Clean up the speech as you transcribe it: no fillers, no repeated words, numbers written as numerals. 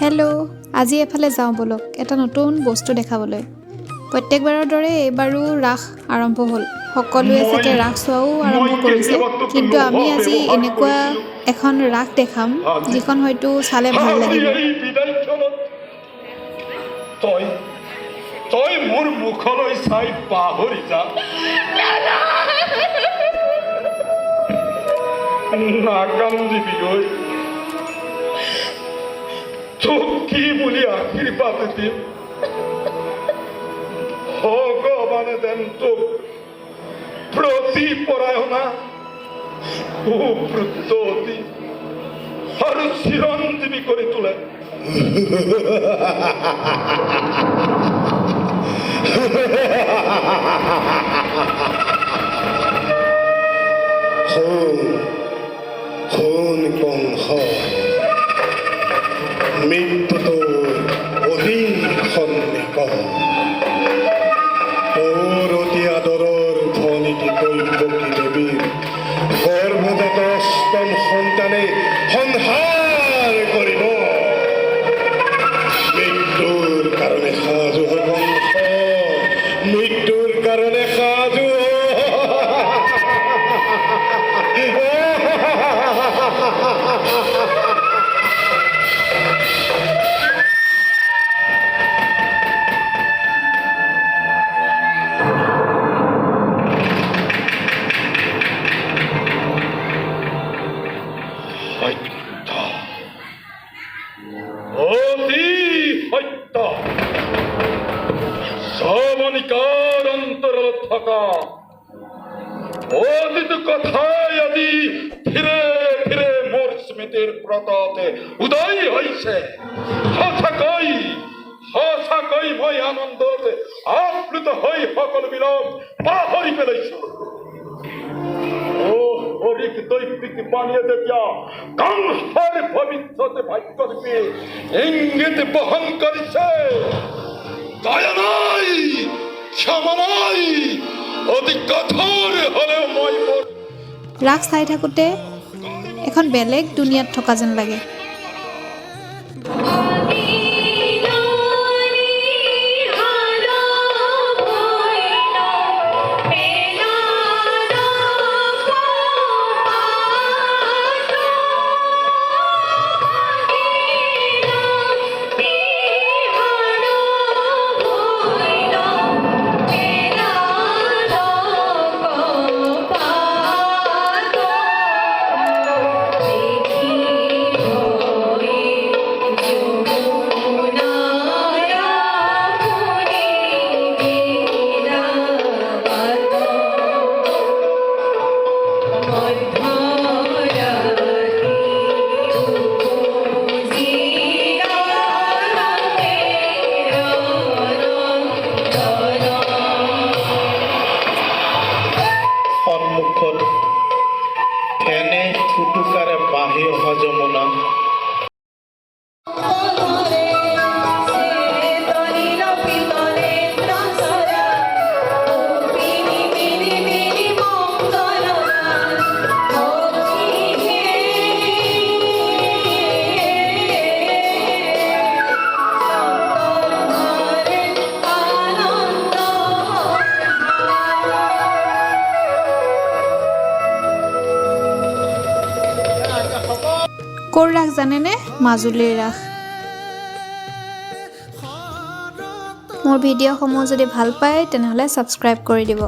Hello', আজি এফালে যাওঁ বলক, এটা নতুন বস্তু দেখাবলৈ। প্ৰত্যেকবাৰৰ দৰে এইবাৰো ৰাস আৰম্ভ হ'ল। সকলোৱে চাগে ৰাস চোৱাও আৰম্ভ কৰিছে, কিন্তু আমি আজি এনেকুৱা এখন ৰাস দেখাম যিখন হয়তো চালে ভাল লাগিব। তই মোৰ মুখলৈ চাই পাহৰি যা। নাকান্দিবি গৈ, তোক কি বুলি আশীৰ্বাদ দিম? ভগৱানে যেন তোক প্ৰতিপৰায়ণা সুব্ৰতী আৰু চিৰঞ্জীৱী কৰি তোলে। মৃত্যুটো অধিক সন্নিক তোৰ অতি আদৰৰ ধনীতি কৈবকী দেৱীৰ গৰ্ভজাত অষ্টম সন্তানে সংহাৰ কৰিব। মৃত্যুৰ কাৰণে সাজু হ বংশ, মৃত্যুৰ কাৰণে সাজু সবনিকাৰ অন্তৰত থকা অতীত কথাই আজি ধীৰে ধীৰে মোৰ স্মৃতিৰ প্ৰততে উদয় হৈছে। সঁচাকৈ মই আনন্দত আপ্লুত হৈ সকলোবিলাক পাহৰি পেলাইছো। হৰিক দৈবিক বাণীয়ে যেতিয়া কংসৰ ভৱিষ্যত ভাগ্যৰূপে ইংগিত বহন কৰিছে, দয়া নাই, ক্ষমা নাই, অতি কঠোৰ হলেও মই ৰাস চাই থাকোঁতে এখন বেলেগ দুনিয়াত থকা যেন লাগে। সন্মুখত এনে ফুটুকাৰে বাঢ়ি অহা যমুনা, ক'ৰ ৰাস জানেনে? মাজুলীৰ ৰাস। মোৰ ভিডিঅ'সমূহ যদি ভাল পায় তেনেহ'লে ছাবস্ক্ৰাইব কৰি দিব।